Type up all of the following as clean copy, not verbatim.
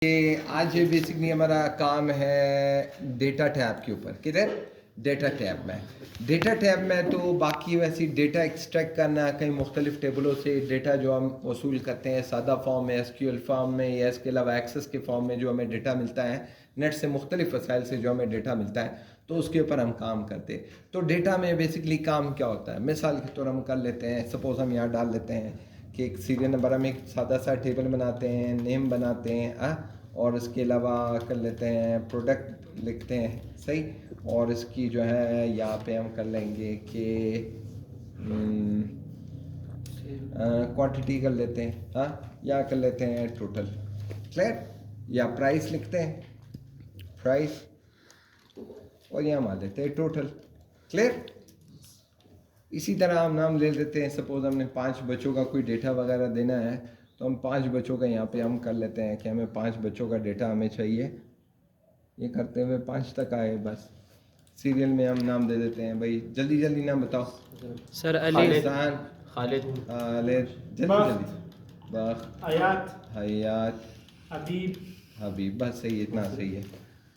कि आज बेसिकली हमारा काम है डेटा टैब के ऊपर। किधर? डेटा टैब में। डेटा टैब में तो बाकी वैसी डेटा एक्सट्रैक्ट करना, कई मुख्तलिफ टेबलों से डेटा जो हम वसूल करते हैं सादा फॉर्म में, एसक्यूएल फॉर्म में, या इसके अलावा एक्सेस के फॉर्म में जो हमें डेटा मिलता है नेट से, मुख्तलिफ वसाइल से जो हमें डेटा मिलता है, तो उसके ऊपर हम काम करते हैं। तो डेटा में बेसिकली काम क्या होता है, मिसाल के तौर हम कर लेते हैं, सपोज़ हम यहाँ डाल लेते हैं कि एक सीरियल नंबर, हम एक सादा सा टेबल बनाते हैं, नेम बनाते हैं और इसके अलावा कर लेते हैं प्रोडक्ट लिखते हैं, सही। और इसकी जो है यहाँ पे हम कर लेंगे कि क्वांटिटी कर लेते हैं, या कर लेते हैं टोटल, क्लियर। या प्राइस लिखते हैं, प्राइस, और यहाँ मान लेते हैं टोटल, क्लियर। इसी तरह हम नाम ले लेते हैं, सपोज़ हमने 5 बच्चों का कोई डेटा वगैरह देना है, तो हम 5 बच्चों का यहाँ पे हम कर लेते हैं कि हमें 5 बच्चों का डेटा हमें चाहिए। ये करते हुए 5 तक आए, बस सीरियल में हम नाम दे देते हैं। भाई जल्दी जल्दी नाम बताओ सर। अली, खालिद, जल्दी जल्दी, हयात, हबीब, बस सही है, इतना सही है।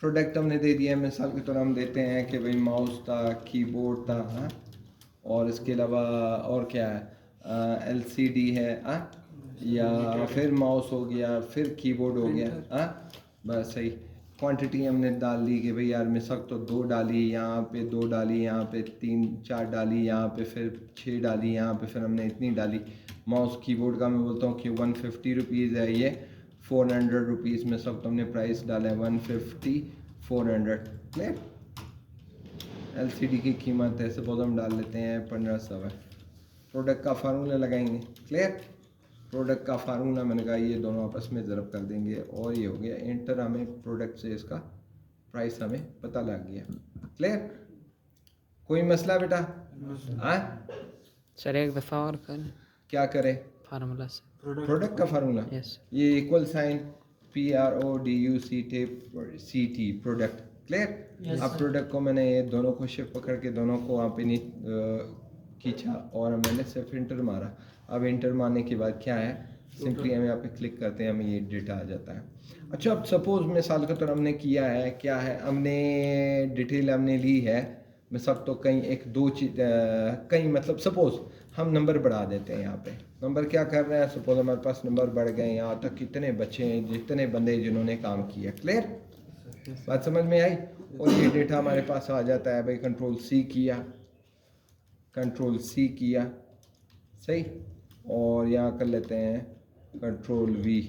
प्रोडक्ट हमने दे दिया है, मिसाल के तौर हम देते हैं कि भाई माउस था, कीबोर्ड था, और इसके अलावा और क्या है, एलसीडी है, या फिर माउस हो गया, फिर कीबोर्ड हो गया, बस सही। क्वांटिटी हमने डाल दी कि भाई यार मिसाल तो 2 डाली, यहाँ पे 2 डाली, यहाँ पे 3-4 डाली, यहाँ पे फिर 6 डाली, यहाँ पे फिर हमने इतनी डाली। माउस कीबोर्ड का मैं बोलता हूँ कि 150 रुपीज़ है, ये 400 रुपीज़ में सब तुमने प्राइस डाला है, 150 400, क्लियर। एलसीडी की कीमत है सपोज हम डाल लेते हैं 1500 है। प्रोडक्ट का फार्मूला लगाएंगे, क्लियर। प्रोडक्ट का फार्मूला मैंने कहा ये दोनों आपस में ज़रब कर देंगे और ये हो गया इंटर, हमें प्रोडक्ट से इसका प्राइस हमें पता लग गया, क्लियर। कोई मसला बेटा? सर एक दफ़ा और कर। क्या करें? फार्मूला से प्रोडक्ट का फार्मूला, ये equal sign PRODUCT product, clear. अब प्रोडक्ट को मैंने ये दोनों को शिफ्ट पकड़ के दोनों को वहाँ पे खींचा और मैंने सिर्फ इंटर मारा। अब इंटर मारने के बाद क्या है, सिंपली हम यहाँ पे क्लिक करते हैं, हमें ये डेटा आ जाता है। अच्छा, अब सपोज मिसाल के तौर हमने किया है, क्या है, हमने डिटेल हमने ली है, मिसाल तो कहीं 1-2 चीज़ कहीं, मतलब सपोज हम नंबर बढ़ा देते हैं। यहाँ पे नंबर क्या कर रहे हैं, सपोज हमारे पास नंबर बढ़ गए, यहाँ तक कितने बच्चे हैं, जितने बंदे जिन्होंने काम किया, क्लियर, बात समझ में आई। और ये डेटा हमारे पास आ जाता है। भाई कंट्रोल सी किया, सही, और यहाँ कर लेते हैं कंट्रोल वी,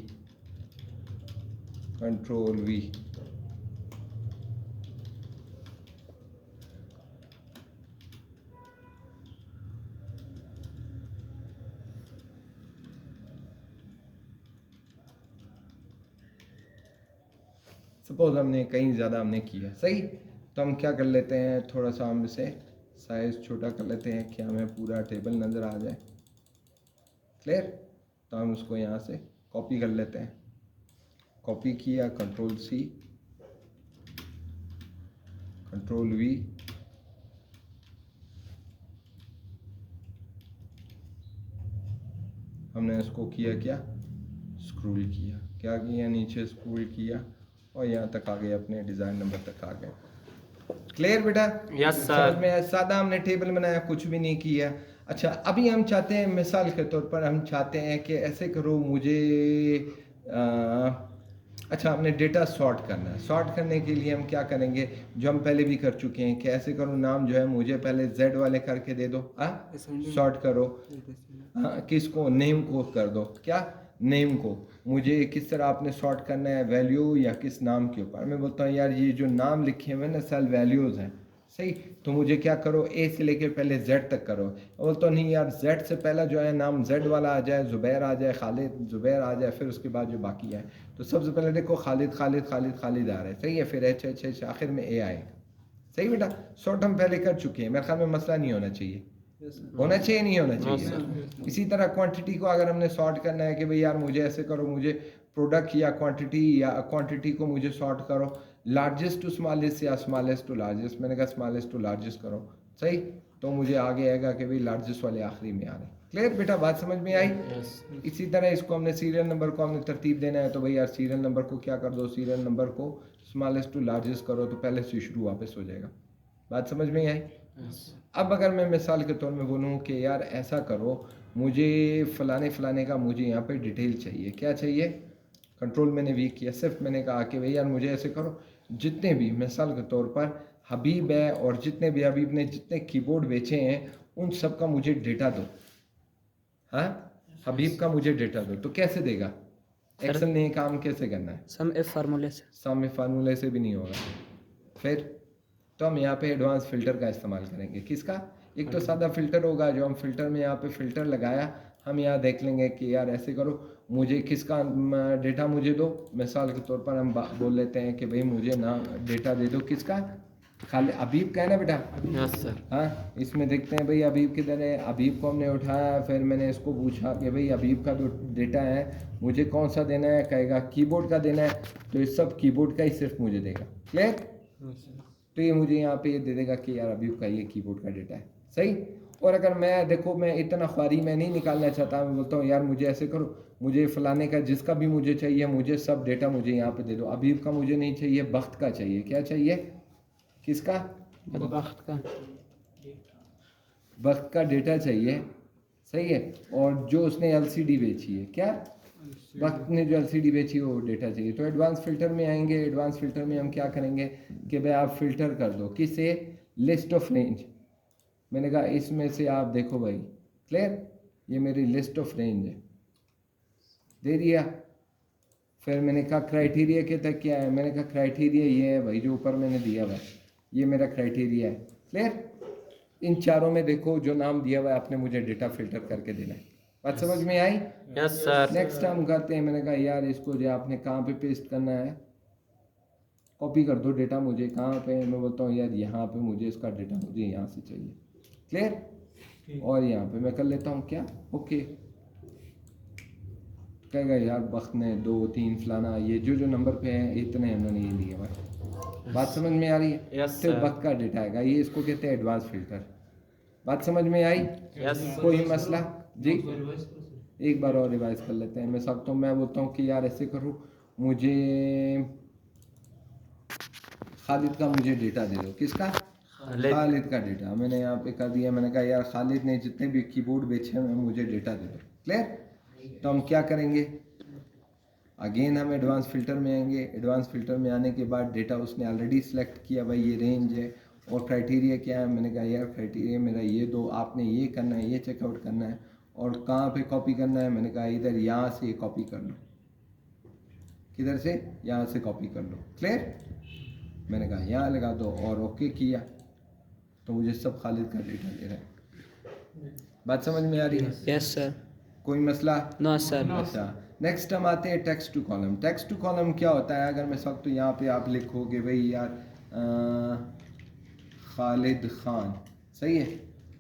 सपोज हमने कहीं ज़्यादा हमने किया, सही। तो हम क्या कर लेते हैं, थोड़ा सा हम इसे साइज़ छोटा कर लेते हैं कि हमें पूरा टेबल नज़र आ जाए, क्लियर। तो हम उसको यहाँ से कॉपी कर लेते हैं, कॉपी किया, कंट्रोल सी, कंट्रोल वी, हमने इसको किया, क्या स्क्रॉल किया, क्या किया, नीचे स्क्रॉल किया और यहाँ तक आ गए, अपने डिज़ाइन नंबर तक आ गए, क्लियर बेटा? Yes sir. में सादा हमने टेबल बनाया, कुछ भी नहीं किया। अच्छा, अभी हम चाहते हैं, मिसाल के तौर पर हम चाहते हैं कि ऐसे करो मुझे अच्छा, हमने डेटा सॉर्ट करना है। सॉर्ट करने के लिए हम क्या करेंगे, जो हम पहले भी कर चुके हैं, कि ऐसे करो नाम जो है मुझे पहले Z वाले करके दे दो, सॉर्ट करो, किसको, नेम को कर दो, क्या नेम को। मुझे किस तरह आपने सॉर्ट करना है, वैल्यू या किस नाम के ऊपर। मैं बोलता हूँ यार ये जो नाम लिखे हुए ना सल वैल्यूज़ हैं, सही, तो मुझे क्या करो, ए से लेके पहले जेड तक करो। बोलता नहीं यार, जेड से पहला जो है नाम जेड वाला आ जाए, ज़ुबैर आ जाए, खालिद ज़ुबैर आ जाए, फिर उसके बाद जो बाकी है, तो सबसे पहले देखो खालिद खालिद खालिद खालिद आ रहा है, सही है, फिर एच आखिर में ए आएगा, सही बेटा। सॉर्ट हम पहले कर चुके हैं, मेरे ख्याल में मसला नहीं होना चाहिए, होना चाहिए नहीं होना चाहिए। इसी तरह क्वांटिटी को अगर हमने सॉर्ट करना है कि भाई यार मुझे ऐसे करो, मुझे प्रोडक्ट या क्वांटिटी को मुझे सॉर्ट करो, लार्जेस्ट टू स्मॉलेस्ट या स्मॉलेस्ट टू लार्जेस्ट। मैंने कहा स्मॉलेस्ट टू लार्जेस्ट करो, सही, तो मुझे आगे आएगा कि भाई लार्जेस्ट वाले आखिरी में आ रहे हैं, क्लियर बेटा, बात समझ में आई? इसी तरह इसको हमने सीरियल नंबर को हमने तरतीब देना है, तो भाई यार सीरियल नंबर को क्या कर दो, सीरियल नंबर को स्मॉलेस्ट टू लार्जेस्ट करो तो पहले से शुरू वापस हो जाएगा। बात समझ में आई? अब अगर मैं मिसाल के तौर में बोलूँ कि यार ऐसा करो, मुझे फ़लाने फ़लाने का मुझे यहाँ पे डिटेल चाहिए, क्या चाहिए, कंट्रोल मैंने वी किया, सिर्फ मैंने कहा कि भाई यार मुझे ऐसे करो, जितने भी मिसाल के तौर पर हबीब है और जितने भी हबीब ने जितने कीबोर्ड बेचे हैं उन सब का मुझे डेटा दो। हाँ, हबीब का मुझे डेटा दो, तो कैसे देगा? एक्सेल ने काम कैसे करना है? सम इफ फार्मूले से। सम इफ फार्मूले से भी नहीं होगा। फिर तो हम यहाँ पे एडवांस फ़िल्टर का इस्तेमाल करेंगे। किसका? एक तो सादा फ़िल्टर होगा जो हम फ़िल्टर में यहाँ पे फ़िल्टर लगाया, हम यहाँ देख लेंगे कि यार ऐसे करो, मुझे किसका डेटा मुझे दो। मिसाल के तौर पर हम बोल लेते हैं कि भाई मुझे ना डेटा दे दो, किसका? खाली हबीब का है ना बेटा? Yes sir. हाँ, इसमें देखते हैं भाई हबीब किधर है। हबीब को हमने उठाया, फिर मैंने इसको पूछा कि भाई हबीब का जो डेटा है मुझे कौन सा देना है, कहेगा कीबोर्ड का देना है, तो ये सब कीबोर्ड का ही सिर्फ मुझे देगा। क्लियर? तो ये मुझे यहाँ पे ये दे देगा कि यार हबीब का ये कीबोर्ड का डेटा है। सही। और अगर मैं देखो मैं इतना ख्वारी मैं नहीं निकालना चाहता, मैं बोलता हूँ यार मुझे ऐसे करो, मुझे फ़लाने का जिसका भी मुझे चाहिए मुझे सब डेटा मुझे यहाँ पे दे दो। हबीब का मुझे नहीं चाहिए, बख्त का चाहिए। क्या चाहिए? किसका? बख्त का। वक्त का डेटा चाहिए। सही है। और जो उसने एलसीडी बेची है, क्या वक्त ने जो एलसीडी बेची है वो डेटा चाहिए। तो एडवांस फ़िल्टर में आएंगे, एडवांस फ़िल्टर में हम क्या करेंगे कि भाई आप फ़िल्टर कर दो, किसे? List of range. मैंने कहा इसमें से आप देखो भाई, क्लियर, ये मेरी लिस्ट ऑफ रेंज है, दे दिया। फिर मैंने कहा क्राइटेरिया के तक क्या है, मैंने कहा क्राइटेरिया ये है भाई जो ऊपर मैंने दिया हुआ है, ये मेरा क्राइटेरिया है। क्लियर? इन चारों में देखो जो नाम दिया हुआ है आपने मुझे डेटा फिल्टर करके देना है। बात समझ में आई? Yes sir. नेक्स्ट हम करते हैं, मैंने कहा यार इसको जो आपने कहाँ पे पेस्ट करना है, कॉपी कर दो डेटा मुझे कहाँ पे, मैं बोलता हूँ यार यहाँ पे मुझे इसका डेटा मुझे यहाँ से चाहिए। क्लियर? और यहाँ पे मैं कर लेता हूँ क्या, ओके। कहेगा यार वक्त ने 2 3 फलाना ये जो नंबर पे है इतने इन्होंने ये लिए भाई। बात समझ में आ रही है? यस फिर सर। वक्त का डेटा आएगा, ये इसको कहते हैं एडवांस फिल्टर। बात समझ में आई? यस। कोई मसला जी? एक बार और रिवाइज कर लेते हैं। मैं सकता हूँ, मैं बोलता हूँ कि यार ऐसे करो, मुझे खालिद का मुझे डेटा दे दो। किसका? खालिद का डेटा मैंने यहाँ पे कर दिया। मैंने कहा यार खालिद ने जितने भी कीबोर्ड बेचे हैं मुझे डेटा दे दो। क्लियर? तो हम क्या करेंगे, अगेन हम एडवांस फ़िल्टर में आएंगे। एडवांस फ़िल्टर में आने के बाद डेटा उसने ऑलरेडी सेलेक्ट किया, भाई ये रेंज है। और क्राइटेरिया क्या है, मैंने कहा यार क्राइटेरिया मेरा ये दो, आपने ये करना है, ये चेकआउट करना है। और कहाँ पे कॉपी करना है, मैंने कहा इधर यहाँ से कॉपी कर लो। किधर से? यहाँ से कॉपी कर लो। क्लियर? मैंने कहा यहाँ लगा दो और ओके किया, तो मुझे सब खालिद का डेटा दे रहा है। बात समझ में आ रही है? Yes sir. कोई मसला? No sir. अच्छा, नेक्स्ट हम आते हैं text to column. Text to column क्या होता है, अगर मैं सब तो यहाँ पे आप लिखोगे भाई यार खालिद खान, सही है,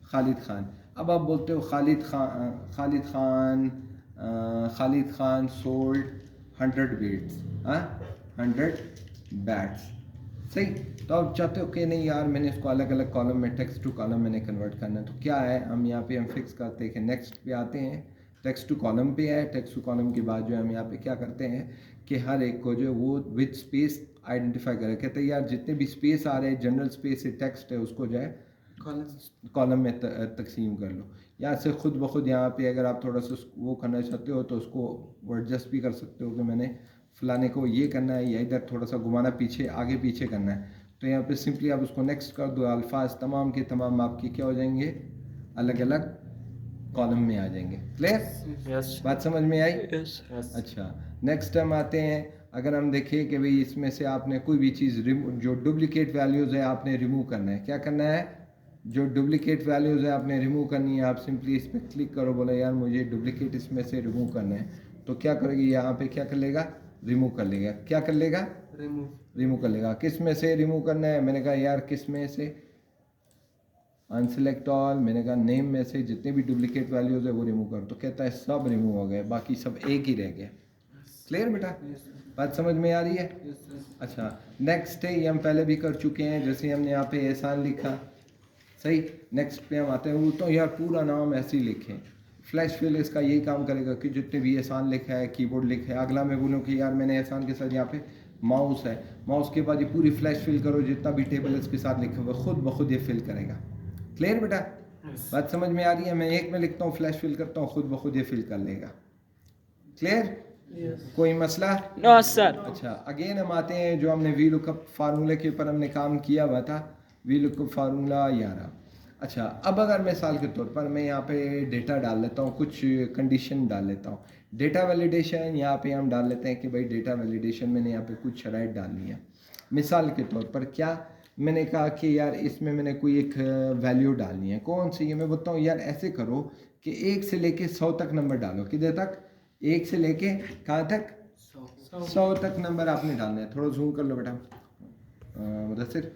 खालिद खान। अब आप बोलते हो खालिद खान सोल्ड 100 बैट्स, हाँ 100 बैट्स, सही। तो आप चाहते हो कि नहीं यार मैंने इसको अलग अलग कॉलम में, टेक्स्ट टू कॉलम मैंने कन्वर्ट करना है, तो क्या है हम यहाँ पे हम फिक्स करते हैं कि नेक्स्ट पे आते हैं, टेक्स्ट टू कॉलम पे है। टेक्स्ट टू कॉलम के बाद जो है हम यहाँ पे क्या करते हैं कि हर एक को जो वो विद स्पेस आइडेंटिफाई करें। कहते हैं यार जितने भी स्पेस आ रहे हैं, जनरल स्पेस है, टेक्स्ट है, उसको जो है कॉलम में तकसीम कर लो। यहाँ से खुद ब खुद यहाँ पे अगर आप थोड़ा सा वो करना चाहते हो तो उसको एडजस्ट भी कर सकते हो कि मैंने फलाने को ये करना है या इधर थोड़ा सा घुमाना, पीछे आगे पीछे करना है, तो यहाँ पे सिंपली आप उसको नेक्स्ट कर दो। अल्फाज तमाम के तमाम आपके क्या हो जाएंगे, अलग अलग कॉलम में आ जाएंगे। क्लियर? यस। बात समझ में आई? यस। अच्छा, नेक्स्ट हम आते हैं, अगर हम देखें कि भाई इसमें से आपने कोई भी चीज़ जो डुप्लीकेट वैल्यूज़ है आपने रिमूव करना है। क्या करना है? जो डुप्लीकेट वैल्यूज़ है आपने रिमूव करनी है। आप सिंपली इस पर क्लिक करो, बोले यार मुझे डुप्लीकेट इसमें से रिमूव करना है, तो क्या करेगी, यहाँ पे क्या कर लेगा, रिमूव कर लेगा। क्या कर लेगा? रिमूव कर लेगा। किस में से रिमूव करना है, मैंने कहा यार किस में से, अनसेलेक्ट ऑल, मैंने कहा नेम में से जितने भी डुप्लीकेट वैल्यूज़ है वो रिमूव करो, तो कहता है सब रिमूव हो गए, बाकी सब एक ही रह गया। क्लियर बेटा? बात समझ में आ रही है? अच्छा, नेक्स्ट है, ये हम पहले भी कर चुके हैं, जैसे हमने यहाँ पे एहसान लिखा, सही। नेक्स्ट पे हम आते हैं, वो तो यार पूरा नाम ऐसे ही लिखें, फ्लैश फिल इसका यही काम करेगा कि जितने भी एहसान लिखा है, कीबोर्ड लिखा है, अगला मैं बोलूँ कि यार मैंने एहसान के साथ यहाँ पे माउस है, माउस के बाद ये पूरी फ्लैश फिल करो, जितना भी टेबल इसके साथ लिखा हुआ खुद ब खुद ये फिल करेगा। क्लियर बेटा? बात समझ में आ रही है? मैं एक में लिखता हूँ, फ्लैश फिल करता हूँ, खुद ब खुद ये फिल कर लेगा। क्लियर? कोई मसला? No sir. अच्छा, अगेन हम आते हैं जो हमने वी लुकअप फार्मूले के ऊपर हमने काम किया हुआ था। V lookup formula 11। अच्छा, अब अगर मिसाल के तौर पर मैं यहाँ पे डेटा डाल लेता हूँ, कुछ कंडीशन डाल लेता हूँ। डेटा वैलिडेशन यहाँ पे हम डाल लेते हैं कि भाई डेटा वैलिडेशन मैंने यहाँ पे कुछ शराइत डालनी है। मिसाल के तौर पर क्या मैंने कहा कि यार इसमें मैंने कोई एक वैल्यू डालनी है। कौन सी है? मैं बोलता हूँ यार ऐसे करो कि 1 से लेके 100 तक नंबर डालो। किधर तक? 1 से लेके कहाँ तक? 100 तक नंबर आपने डालना है। थोड़ा जूम कर लो बेटा मुदस्सिर।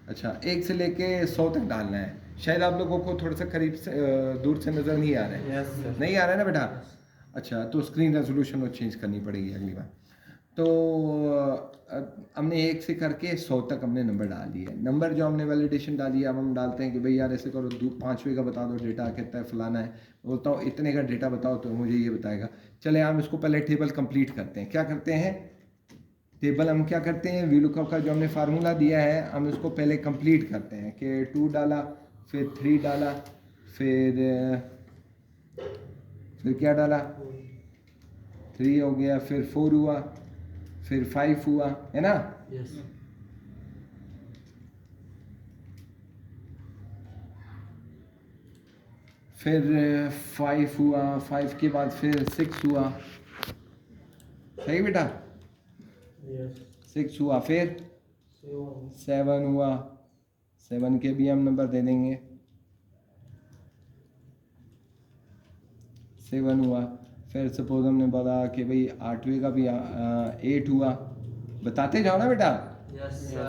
अच्छा, 1 से लेके 100 तक डालना है। शायद आप लोगों को थोड़ा सा करीब से दूर से नज़र नहीं आ रहा है। नहीं आ रहा है ना बेटा? अच्छा, तो स्क्रीन रेजोल्यूशन वो चेंज करनी पड़ेगी अगली बार। तो हमने 1 से करके 100 तक हमने नंबर डाल दिए। नंबर जो हमने वैलिडेशन डाली है, अब हम डालते हैं कि भाई यार ऐसे करो, 5वें का बता दो डेटा कितना है, फलाना है। बोलता हूँ इतने का डेटा बताओ तो मुझे ये बताएगा। चले हम इसको पहले टेबल कंप्लीट करते हैं। क्या करते हैं? टेबल हम क्या करते हैं, वी लुकअप का जो हमने फार्मूला दिया है हम इसको पहले कंप्लीट करते हैं कि 2 डाला, फिर 3 डाला, फिर क्या डाला, 3 हो गया, फिर 4 हुआ, फिर 5 हुआ, है ना? फिर 5 हुआ, 5 के बाद फिर 6 हुआ। सही बेटा? 6 हुआ, फिर 7 हुआ, 7 के भी हम नंबर दे देंगे। 7 हुआ, फिर सपोज हमने बोला कि भाई 8वें का भी 8 हुआ। बताते जाओ ना बेटा।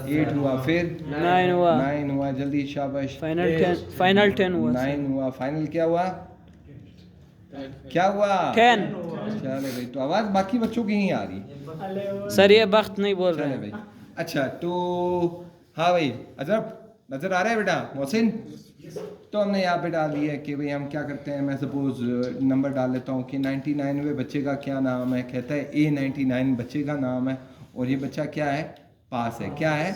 8 हुआ, फिर 9 हुआ। 9 हुआ, जल्दी शाबाश। फाइनल 10 हुआ। 9 हुआ, फाइनल क्या हुआ? क्या हुआ? 10। चले भाई, तो आवाज़ बाकी बच्चों की नहीं आ रही सर ये वक्त नहीं बोल रहे चले हैं। भाई। अच्छा, तो हाँ भाई, अजरब नज़र आ रहा है बेटा मोहसिन? तो हमने यहाँ पे डाल दिया है कि भाई हम क्या करते हैं, मैं सपोज नंबर डाल लेता हूँ कि 99वें बच्चे का क्या नाम है। कहता है A99 बच्चे का नाम है और ये बच्चा क्या है? पास है। क्या है?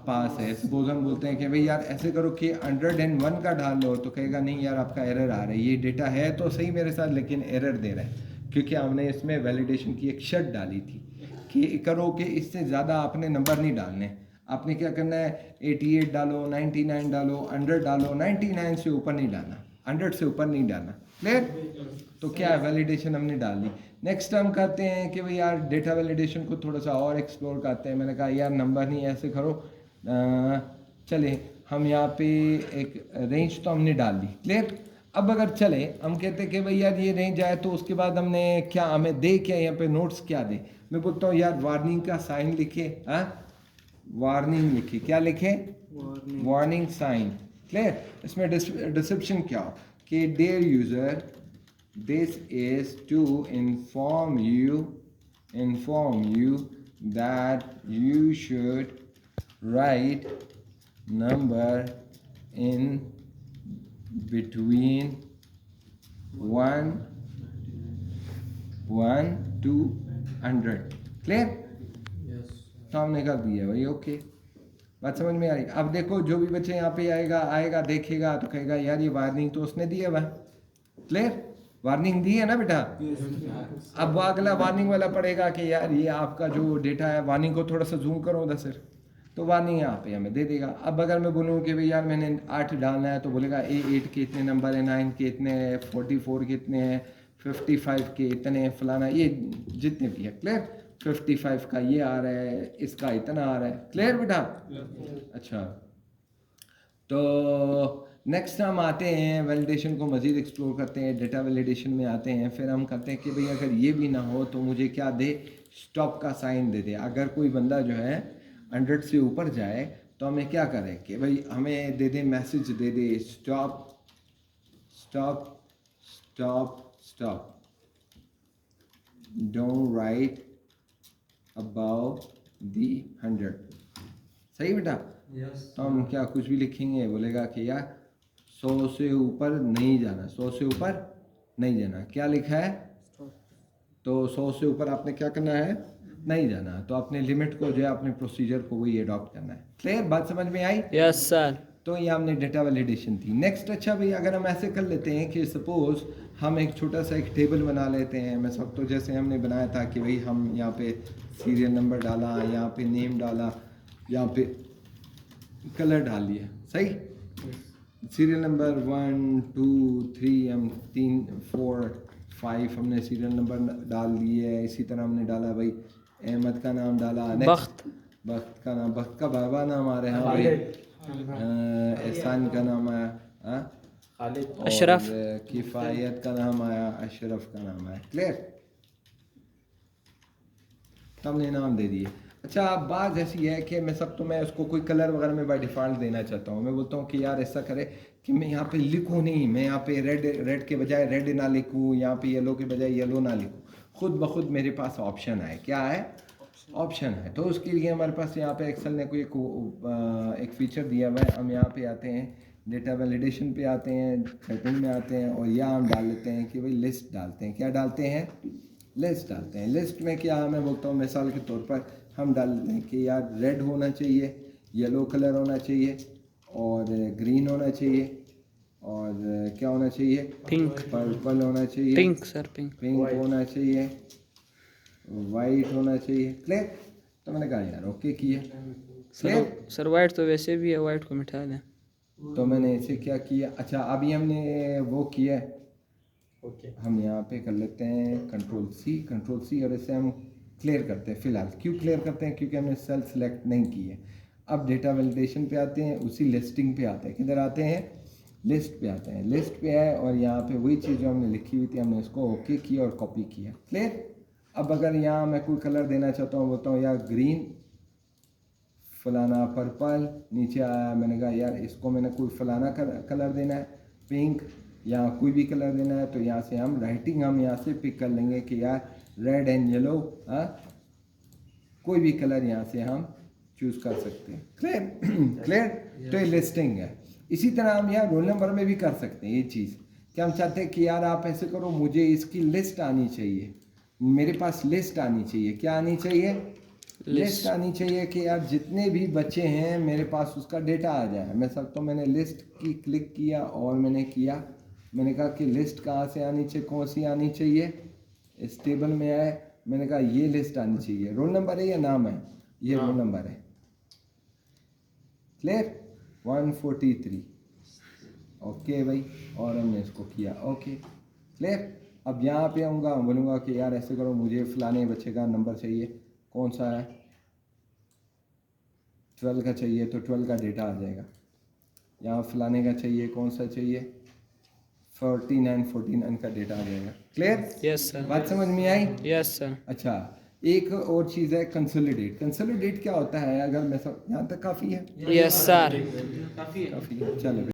पास है। सपोज हम बोलते हैं कि भाई यार ऐसे करो कि 101 का डाल लो, तो कहेगा नहीं यार आपका एरर आ रहा है। ये डेटा है तो सही मेरे साथ, लेकिन एरर दे रहा है क्योंकि हमने इसमें वैलिडेशन की एक शर्त डाली थी कि करो कि इससे ज़्यादा आपने नंबर नहीं डालने। आपने क्या करना है, 88 डालो, 99 डालो, 100 डालो, 99 से ऊपर नहीं डालना, 100 से ऊपर नहीं डालना। क्लियर? तो क्या है, वैलिडेशन हमने डाल दी। नेक्स्ट हम करते हैं कि भाई यार डेटा वैलिडेशन को थोड़ा सा और एक्सप्लोर करते हैं। मैंने कहा यार नंबर नहीं, ऐसे करो चले हम यहाँ पे एक रेंज तो हमने डाल दी। क्लियर? अब अगर चले हम कहते हैं कि भाई यार ये रेंज आए तो उसके बाद हमने क्या, हमें दे क्या यहाँ पे नोट्स क्या दे। मैं बोलता हूँ यार वार्निंग का साइन लिखे। हाँ, वार्निंग लिखे। क्या लिखे? Warning sign. क्लियर? इसमें डिस्क्रिप्शन क्या हो कि dear user this is to inform you that you should write number in between 1 to 100। Clear? तो हमने कर दिया भाई। ओके, बात समझ में आई? अब देखो जो भी बच्चे यहाँ पे आएगा देखेगा तो कहेगा यार ये वार्निंग तो उसने दी है वह। क्लियर? वार्निंग दी है ना बेटा? अब वो अगला वार्निंग वाला पड़ेगा कि यार ये आपका जो डेटा है, वार्निंग को थोड़ा सा जूम करो उधर से, तो वार्निंग यहाँ पे हमें दे देगा। अब अगर मैं बोलूँ कि भाई यार मैंने 8 डालना है तो बोलेगा A8 के इतने नंबर है, 9 के इतने हैं, 44 के इतने हैं, 55 के इतने, फलाना ये जितने भी है। क्लियर? 55 का ये आ रहा है, इसका इतना आ रहा है। क्लियर बेटा? अच्छा, तो नेक्स्ट हम आते हैं वैलिडेशन को मज़ीद एक्सप्लोर करते हैं, डेटा वैलिडेशन में आते हैं। फिर हम कहते हैं कि भाई अगर ये भी ना हो तो मुझे क्या दे, स्टॉप का साइन दे दे। अगर कोई बंदा जो है 100 से ऊपर जाए तो हमें क्या करें कि भाई हमें दे दे, मैसेज दे दे, stop stop stop stop, don't write about the 100। सही बेटा? तो हम क्या कुछ भी लिखेंगे, बोलेगा कि यार 100 से ऊपर नहीं जाना, 100 से ऊपर नहीं जाना। क्या लिखा है? तो 100 से ऊपर आपने क्या करना है? नहीं जाना। तो अपने लिमिट को जो है, अपने प्रोसीजर को वही अडॉप्ट करना है। क्लियर? बात समझ में आई? Yes sir. तो ये हमने डेटा वैलिडेशन थी। नेक्स्ट, अच्छा भाई, अगर हम ऐसे कर लेते हैं कि सपोज हम एक छोटा सा एक टेबल बना लेते हैं। मैं सब तो जैसे हमने बनाया था कि भाई हम यहाँ पे सीरियल नंबर डाला, यहाँ पे नेम डाला, यहाँ पे कलर डाल लिया, सही। सीरियल नंबर 1 2 3 हम 3 4 5 हमने सीरियल नंबर डाल दिए। इसी तरह हमने डाला भाई अहमद का नाम डाला, बख्त का नाम, बख्त का बाबा नाम आ रहे हैं भाई, एहसान का नाम आया, हाँ, अशरफ, किफ़ायत का नाम आया, अशरफ का नाम आया। क्लियर? हमने नाम दे दिए। अच्छा, अब बात ऐसी है कि मैं उसको कोई कलर वगैरह में बाय डिफ़ॉल्ट देना चाहता हूँ। मैं बोलता हूँ कि यार ऐसा करे कि मैं यहाँ पे लिखूँ नहीं, मैं यहाँ पे रेड के बजाय रेड ना लिखूँ, यहाँ पे येलो के बजाय येलो ना लिखूँ। खुद ब खुद मेरे पास ऑप्शन है। क्या है? ऑप्शन है। तो उसके लिए हमारे पास यहाँ पे एक्सेल ने कोई एक फ़ीचर दिया हुआ है। हम यहाँ पे आते हैं, डेटा वैलिडेशन पे आते हैं, सेटिंग में आते हैं, और यहाँ हम डाल लेते हैं कि भाई लिस्ट डालते हैं। क्या डालते हैं? लिस्ट डालते हैं। लिस्ट में क्या मैं बोलता हूँ, मिसाल के तौर पर हम डाल देते हैं कि यार रेड होना चाहिए, येलो कलर होना चाहिए, और ग्रीन होना चाहिए, और क्या होना चाहिए? पिंक, पर्पल होना चाहिए, पिंक सर, पिंक होना चाहिए, वाइट होना चाहिए। क्लियर? तो मैंने कहा यार ओके किया। सर वाइट तो वैसे भी है, वाइट को मिटा दें। तो मैंने इसे क्या किया, अच्छा अभी हमने वो किया है, हम यहाँ पे कर लेते हैं कंट्रोल सी, और इसे हम क्लियर करते हैं। फिलहाल क्यों क्लियर करते हैं? क्योंकि हमने सेल सेलेक्ट नहीं की है। अब डेटा वैलिडेशन पे आते हैं, उसी लिस्टिंग पे आते हैं। किधर आते हैं? लिस्ट पे आते हैं। लिस्ट पे है, और यहाँ पे वही चीज़ जो हमने लिखी हुई थी, हमने इसको ओके किया और कॉपी किया। क्लियर? अब अगर यहाँ मैं कोई कलर देना चाहता हूँ, बोलता हूँ यार ग्रीन, फलाना पर्पल, नीचे आया, मैंने कहा यार इसको मैंने कोई फलाना कलर देना है, पिंक, या कोई भी कलर देना है। तो यहाँ से हम राइटिंग हम यहाँ से पिक कर लेंगे कि यार रेड एंड येलो, हाँ, कोई भी कलर यहाँ से हम चूज़ कर सकते हैं। क्लियर? क्लियर? तो ये लिस्टिंग है। इसी तरह हम यहाँ रोल नंबर में भी कर सकते हैं ये चीज़, कि हम चाहते हैं कि यार आप ऐसे करो, मुझे इसकी लिस्ट आनी चाहिए, मेरे पास लिस्ट आनी चाहिए। क्या आनी चाहिए? लिस्ट आनी चाहिए कि यार जितने भी बच्चे हैं मेरे पास उसका डेटा आ जाए। मैं सब तो मैंने लिस्ट की क्लिक किया, और मैंने कहा कि लिस्ट कहाँ से आनी चाहिए, कौन सी आनी चाहिए, इस टेबल में आए, मैंने कहा ये लिस्ट आनी चाहिए। रोल नंबर है या नाम है? ये रोल नंबर है। क्लियर? 143, ओके भाई, और हमने इसको किया ओके। क्लियर? अब यहाँ पे आऊँगा, बोलूँगा कि यार ऐसे करो, मुझे फलाने बच्चे का नंबर चाहिए, कौन सा है? 12 का चाहिए, तो 12 का डेटा आ जाएगा। यहाँ फलाने का चाहिए, कौन सा चाहिए? 49 का डेटा आ जाएगा। क्लियर? Yes sir. बात समझ में आई? Yes sir. अच्छा, एक और चीज़ है कंसोलिडेट क्या होता है? अगर मैं सब यहाँ तक काफ़ी है? Yes sir. काफ़ी है, चलो।